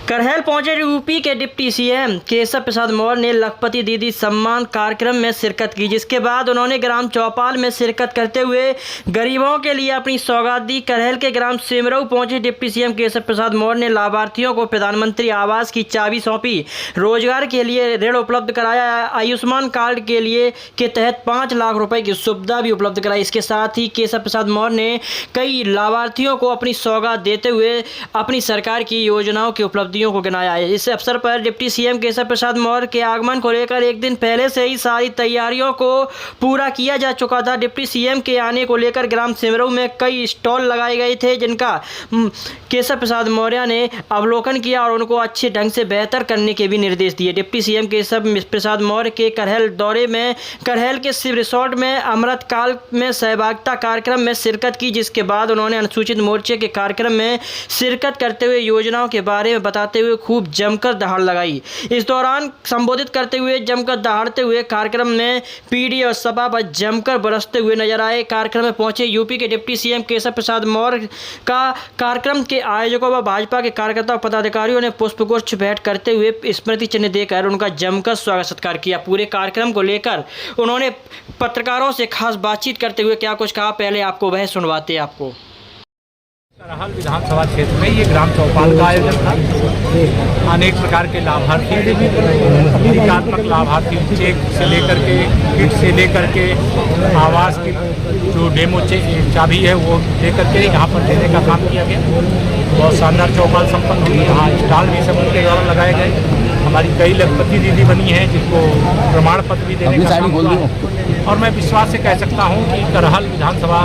करहल पहुंचे यूपी के deputy CM Keshav Prasad Maurya ने लखपति दीदी सम्मान कार्यक्रम में शिरकत की, जिसके बाद उन्होंने ग्राम चौपाल में शिरकत करते हुए गरीबों के लिए अपनी सौगात दी। करहल के ग्राम सिमरऊ पहुंचे डिप्टी सीएम केशव प्रसाद मौर्य ने लाभार्थियों को प्रधानमंत्री आवास की चाबी सौंपी, रोजगार के लिए ऋण उपलब्ध कराया, आयुष्मान कार्ड के लिए के तहत 5 लाख रुपए की सुविधा भी उपलब्ध कराई। इसके साथ ही केशव प्रसाद मौर्य ने कई लाभार्थियों को अपनी सौगात देते हुए अपनी सरकार की योजनाओं की उपलब्धियों को गिनाया है। इस अवसर पर डिप्टी सीएम केशव प्रसाद मौर्य के आगमन को लेकर एक दिन पहले से ही सारी तैयारियों को पूरा किया जा चुका था। डिप्टी सीएम के आने को लेकर ग्राम सिमरऊ में कई स्टॉल लगाए गए थे, जिनका केशव प्रसाद मौर्य ने अवलोकन किया और उनको अच्छे ढंग से बेहतर करने के भी निर्देश दिए। डिप्टी सीएम केशव प्रसाद मौर्य के करहल दौरे में करहल के शिव रिसोर्ट में अमृतकाल में सहभागिता कार्यक्रम में शिरकत की, जिसके बाद उन्होंने अनुसूचित मोर्चे के कार्यक्रम में शिरकत करते हुए योजनाओं के बारे में बताते हुए खूब जमकर दहाड़ लगाई। इस दौरान संबोधित करते हुए जमकर दहाड़ते हुए कार्यक्रम में पीडी और सपा पर जमकर बरसते हुए नजर आए। कार्यक्रम में पहुंचे यूपी के डिप्टी सीएम केशव प्रसाद मौर्य का कार्यक्रम के आयोजकों व भाजपा के कार्यकर्ताओं पदाधिकारियों ने पुष्पगुच्छ भेंट करते हुए स्मृति चिन्ह देकर उनका जमकर स्वागत सत्कार किया। पूरे कार्यक्रम को लेकर उन्होंने पत्रकारों से खास बातचीत करते हुए क्या कुछ कहा, पहले आपको वह सुनवाते हैं। आपको करहल विधानसभा क्षेत्र में ये ग्राम चौपाल का आयोजन था। अनेक प्रकार के लाभार्थी, एकात्मक लाभार्थी, चेक से लेकर के किट से लेकर के आवास की जो डेमो चाबी है वो लेकर के यहाँ पर देने का काम किया गया। बहुत शानदार चौपाल संपन्न हुई। यहाँ स्टॉल भी सब उनके द्वारा लगाए गए। हमारी कई लखपति दीदी बनी हैं जिनको प्रमाण पत्र भी देने का काम हुआ है। और मैं विश्वास से कह सकता हूं कि करहल विधानसभा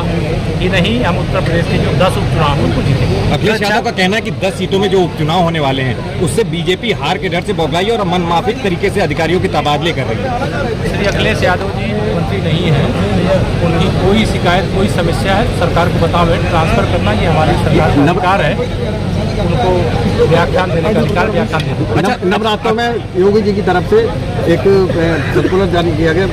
ही नहीं, हम उत्तर प्रदेश के जो 10 उपचुनाव उनको जीतेंगे। अखिलेश यादव का कहना है कि 10 सीटों में जो उपचुनाव होने वाले हैं उससे बीजेपी हार के डर से बौखलाई और मनमाफिक तरीके से अधिकारियों के तबादले कर रही है। श्री अखिलेश यादव जी मंत्री नहीं है, उनकी कोई शिकायत, कोई समस्या है सरकार को बताओ, ट्रांसफर करना ये हमारी सरकार का अधिकार है। उनको व्याख्यान देने का अधिकार, व्याख्यान देने। अच्छा, नवरात्रों में योगी जी की तरफ से एक सर्कुलर जारी किया गया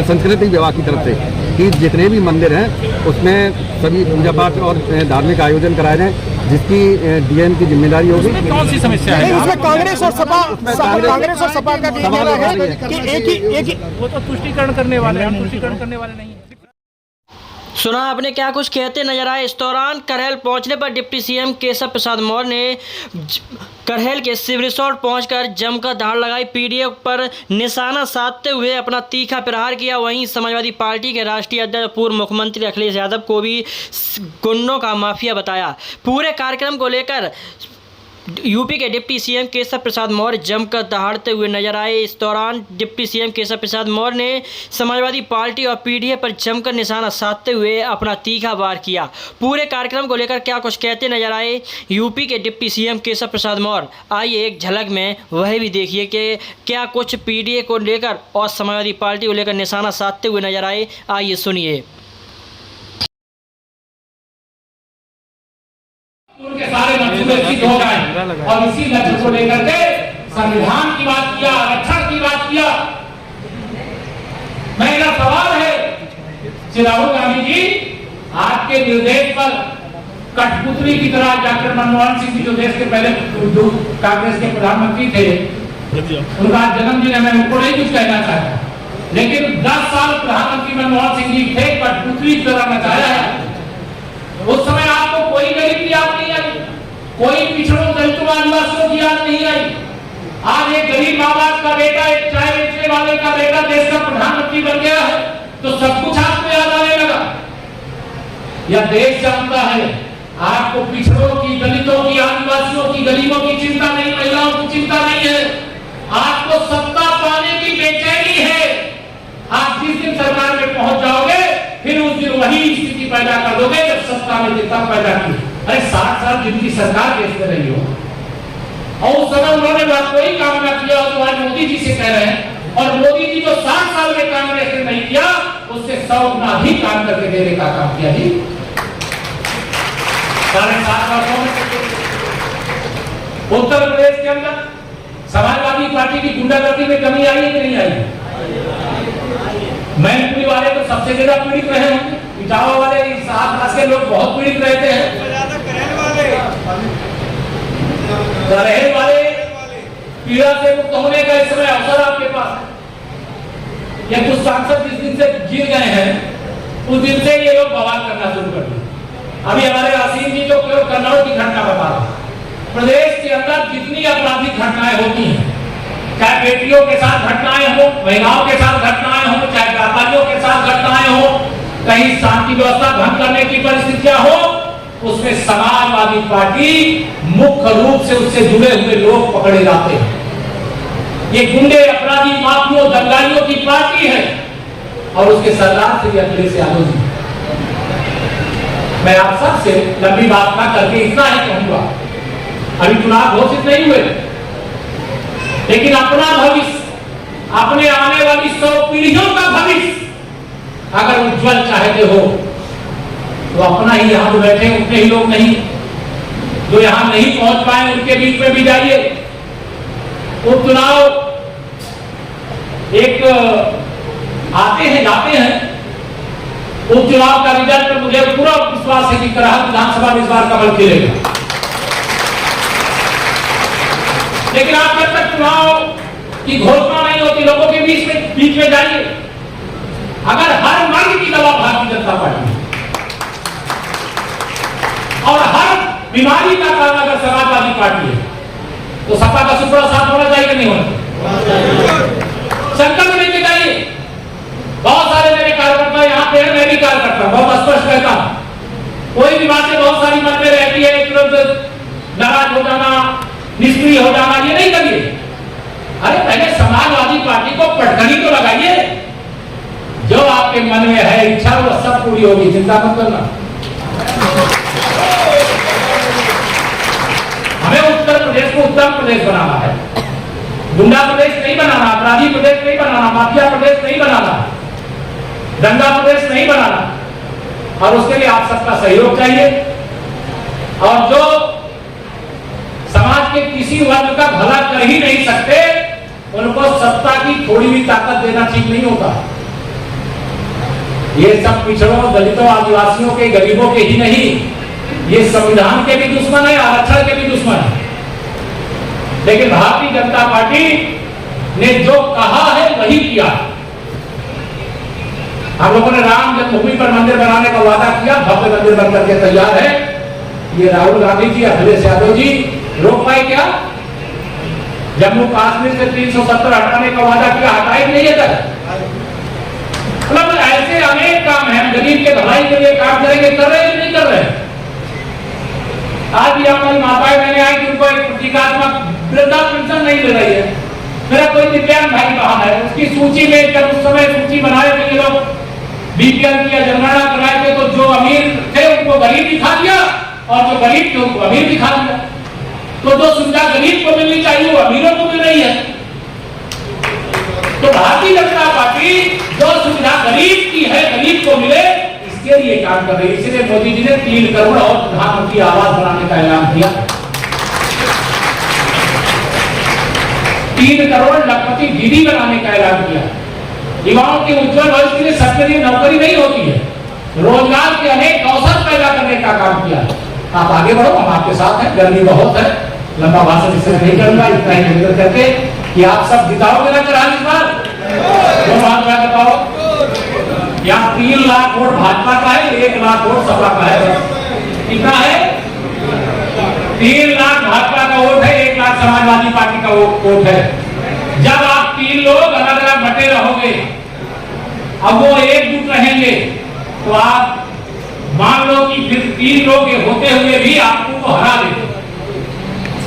संस्कृति विभाग की तरफ से कि जितने भी मंदिर हैं उसमें सभी पूजा पाठ और धार्मिक आयोजन कराए जाएं, जिसकी डीएम की जिम्मेदारी होगी। कौन सी समस्या है? उसमें कांग्रेस और सपा का कहना है कि एक ही वो तो तुष्टिकरण करने वाले हैं, तुष्टिकरण करने वाले नहीं है। सुना आपने क्या कुछ कहते नजर आए। इस दौरान करहल पहुंचने पर डिप्टी सीएम केशव प्रसाद मौर्य ने करहल के शिव रिसोर्ट पहुंचकर जमकर दहाड़ लगाई, पीडीएफ पर निशाना साधते हुए अपना तीखा प्रहार किया। वहीं समाजवादी पार्टी के राष्ट्रीय अध्यक्ष पूर्व मुख्यमंत्री अखिलेश यादव को भी गुंडों का माफिया बताया। पूरे कार्यक्रम को लेकर यूपी के डिप्टी सीएम केशव प्रसाद मौर्य जमकर दहाड़ते हुए नजर आए। इस दौरान डिप्टी सीएम केशव प्रसाद मौर्य ने समाजवादी पार्टी और पीडीए पर जमकर निशाना साधते हुए अपना तीखा वार किया। पूरे कार्यक्रम को लेकर क्या कुछ कहते नजर आए यूपी के डिप्टी सीएम केशव प्रसाद मौर्य, आइए एक झलक में वह भी देखिए कि क्या कुछ पीडीए को लेकर और समाजवादी पार्टी को लेकर निशाना साधते हुए नजर आए। आइए सुनिए। उनके सारे मंसूबे सिद्ध हो गए और इसी लक्ष्य को लेकर के संविधान की बात किया, आरक्षण की बात किया। मेरा सवाल है श्री राहुल गांधी जी, आपके निर्देश पर कठपुतली की तरह डॉक्टर मनमोहन सिंह जी जो देश के पहले कांग्रेस के प्रधानमंत्री थे, उनका जन्मदिन है, मैं उनको नहीं कुछ कहना चाहता, लेकिन 10 साल प्रधानमंत्री मनमोहन सिंह जी थे, कठपुतली की तरह नचाया है। उस समय आपको कोई गरीब की याद नहीं आई, कोई पिछड़ों दलितों आदिवासियों की याद नहीं आई। आज एक गरीब माँ बाप का बेटा, एक चाय बेचने वाले का बेटा देश का प्रधानमंत्री बन गया है तो सब कुछ आपको याद आने लगा। यह देश जानता है आपको पिछड़ों की, दलितों की, आदिवासियों की, गरीबों की चिंता नहीं, महिलाओं की चिंता नहीं है। आपको सत्ता पाने की बेचैनी है। आप जिस दिन सरकार में पहुंच जाओगे फिर उस दिन वही स्थिति पैदा कर दोगे जब सत्ता में तब पैदा की। अरे 60 साल जिनकी सरकार देश में रही हो और उस समय उन्होंने कोई काम न किया तो आज मोदी जी से कह रहे हैं, और मोदी जी जो 60 साल में कांग्रेस ने नहीं किया उससे 100 गुना ही काम करके देने का काम किया जी। 7.5 वर्षों में उत्तर प्रदेश के अंदर समाजवादी पार्टी की गुंडागर्दी में कमी आई है कि नहीं आई? मैनपुरी वाले तो सबसे ज्यादा पीड़ित रहे होंगे, इटावा वाले, इस आसपास के लोग बहुत पीड़ित रहते हैं। रहने वाले पीड़ा से मुक्त होने का इस समय अवसर आपके पास है। या कुछ सांसद जिस दिन से गिर गए हैं उस दिन से ये लोग बवाल करना शुरू कर दिए। अभी हमारे असीम जी जो कन्नौज की घटना बता रहे, प्रदेश के अंदर जितनी आपराधिक घटनाएं होती हैं, चाहे बेटियों के साथ घटनाएं हो, महिलाओं के साथ घटनाएं हो, चाहे व्यापारियों के साथ घटनाएं हो, कहीं शांति व्यवस्था भंग करने की परिस्थितियां हो, उसमें समाजवादी पार्टी मुख्य रूप से उससे जुड़े हुए लोग पकड़े जाते हैं। ये गुंडे, अपराधी, माफियों, दंगाइयों की पार्टी है और उसके सरदार श्री अखिलेश यादव जी। मैं आप सबसे लंबी बात ना करके इतना ही कहूंगा, अभी चुनाव घोषित नहीं हुए, लेकिन अपना भविष्य, अपने आने वाली 100 पीढ़ियों का भविष्य अगर उज्जवल चाहते हो तो अपना ही यहां बैठे उतने ही लोग नहीं, जो यहां नहीं पहुंच पाए उनके बीच में भी जाइए। उपचुनाव एक आते हैं जाते हैं, उपचुनाव का रिजल्ट पर मुझे पूरा विश्वास है कि कराहल विधानसभा में इस बार कमल खिलेगा। लेकिन आप जब तक चुनाव की घोषणा नहीं होती, लोगों के बीच में जाइए। अगर हर वर्ग की दवा भारतीय जनता पार्टी और हर बीमारी का कारण अगर समाजवादी पार्टी है, तो सपा का सुपड़ा साथ होना चाहिए कि नहीं होना? संकल्प लेके जाइए। बहुत सारे मेरे कार्यकर्ता यहाँ पे हैं, मैं भी कार्यकर्ता बहुत स्पष्ट कहता हूं, कोई भी बातें बहुत सारी मन में रहती है, तुरंत नाराज हो जाना, निष्क्रिय हो जाना, ये नहीं करिए। अरे पहले समाजवादी पार्टी को पटखनी तो लगाइए। जो आपके मन में है इच्छा वो सब पूरी होगी, चिंता मत करना। हमें उत्तर प्रदेश को उत्तम प्रदेश बनाना है, गुंडा प्रदेश नहीं बनाना, अपराधी प्रदेश नहीं बनाना, माफिया प्रदेश नहीं बनाना, दंगा प्रदेश नहीं बनाना। और उसके लिए आप सबका सहयोग चाहिए। और जो समाज के किसी वर्ग का भला कर ही नहीं सकते, उनको सत्ता की थोड़ी भी ताकत देना ठीक नहीं होता। ये सब पिछड़ों, दलितों, आदिवासियों के, गरीबों के ही नहीं, ये संविधान के भी दुश्मन है, आरक्षण के भी दुश्मन है। लेकिन भारतीय जनता पार्टी ने जो कहा है वही किया। हम लोगों ने राम जन्मभूमि पर मंदिर बनाने का वादा किया, भव्य मंदिर बनकर के तैयार है। ये राहुल गांधी जी, अखिलेश यादव जी रोक पाए क्या? जम्मू कश्मीर से 370 हटाने का वादा किया, हटाए नहीं है तक। मतलब ऐसे अनेक काम हैं, गरीब के भलाई के लिए काम करेंगे, कर रहे हैं नहीं कर रहे? आज भी हमारी माताएं बहनें आई कि उनको एक प्रतीकात्मक वृद्धा पेंशन नहीं मिल रही है। मेरा कोई दिव्यांग भाई बहन है, उसकी सूची में जब उस समय सूची बनाए थे ये लोग, बीपीएल की जनगणना कराए थे, तो जो अमीर थे उनको गरीब दिखा दिया और जो गरीब थे उनको अमीर दिखा दिया। तो जो सुविधा गरीब को मिलनी चाहिए वो अमीरों को मिल रही है। तो भारतीय जनता पार्टी जो सुविधा गरीब की है, गरीब को मिले, इसके लिए काम कर रही है। इसलिए मोदी जी ने 3 करोड़ और प्रधानमंत्री आवास बनाने का ऐलान किया। 3 करोड़ लखपति दीदी बनाने का ऐलान किया। युवाओं के उज्जवल भविष्य के लिए सबके लिए नौकरी नहीं होती है, रोजगार के अनेक अवसर पैदा करने का काम किया। आप आगे बढ़ो, हम आपके साथ हैं। गर्मी बहुत है, लंबा भाषण इससे नहीं करूंगा, इतना ही निवेदन करके कि आप सब जिताओगे ना कराल इस बार? दो बात मैं बताओ, यहाँ 3 लाख वोट भाजपा का है, 1 लाख वोट सपा का है। कितना है? 3 लाख भाजपा का वोट है, 1 लाख समाजवादी पार्टी का वोट है। जब आप 3 लोग अलग अलग बटे रहोगे, अब वो एकजुट रहेंगे, तो आप मान लो कि फिर 3 लोग होते हुए भी आपको वो हरा देते।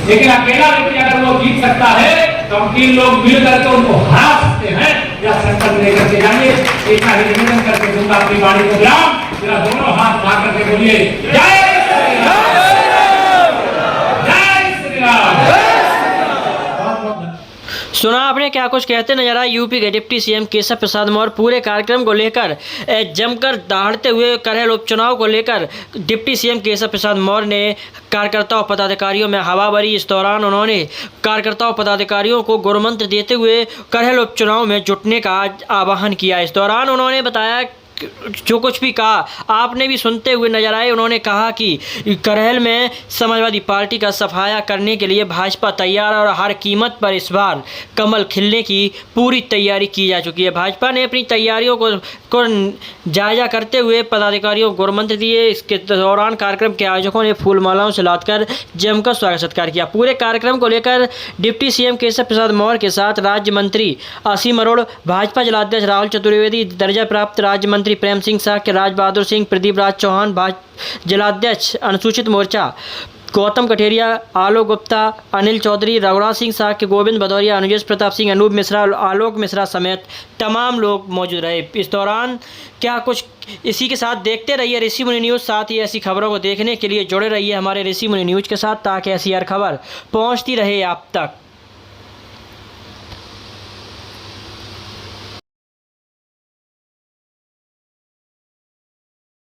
लेकिन अकेला व्यक्ति अगर वो जीत सकता है तो हम 3 लोग मिल करके उनको हरा सकते हैं। या संकल्प लेकर के जाइए। इतना ही निवेदन करके दूंगा अपनी वाणी को विराम। मेरा दोनों हाथ उठा करके बोलिए जय श्री राम, जय श्री राम। सुना आपने क्या कुछ कहते नजर आए यूपी के डिप्टी सीएम केशव प्रसाद मौर्य। पूरे कार्यक्रम को लेकर जमकर दहाड़ते हुए करहल उपचुनाव को लेकर डिप्टी सीएम केशव प्रसाद मौर्य ने कार्यकर्ताओं पदाधिकारियों में हवा भरी। इस दौरान उन्होंने कार्यकर्ताओं पदाधिकारियों को गुरुमंत्र देते हुए करहल उपचुनाव में जुटने का आह्वान किया। इस दौरान उन्होंने बताया जो कुछ भी कहा आपने भी सुनते हुए नजर आए। उन्होंने कहा कि करहल में समाजवादी पार्टी का सफाया करने के लिए भाजपा तैयार है और हर कीमत पर इस बार कमल खिलने की पूरी तैयारी की जा चुकी है। भाजपा ने अपनी तैयारियों को जायजा करते हुए पदाधिकारियों को गुरमंत्र दिए। इसके दौरान कार्यक्रम के आयोजकों ने फूल मालाओं से लादकर जमकर स्वागत सत्कार किया। पूरे कार्यक्रम को लेकर डिप्टी सीएम केशव प्रसाद मौर्य के साथ राज्य मंत्री असीम अरोड़, भाजपा जिलाध्यक्ष राहुल चतुर्वेदी, दर्जा प्राप्त राज्य मंत्री प्रेम सिंह साक्य, राज बहादुर सिंह, प्रदीप राज चौहान, भाजपा जिलाध्यक्ष अनुसूचित मोर्चा गौतम कठेरिया, आलोक गुप्ता, अनिल चौधरी, रघुराज सिंह साक्य, गोविंद भदौरिया, अनुजेश प्रताप सिंह, अनूप मिश्रा, आलोक मिश्रा समेत तमाम लोग मौजूद रहे। इस दौरान क्या कुछ इसी के साथ देखते रहिए ऋषि मुनि न्यूज़। साथ ही ऐसी खबरों को देखने के लिए जुड़े रहिए हमारे ऋषि मुनि न्यूज़ के साथ, ताकि ऐसी हर खबर पहुंचती रहे आप तक।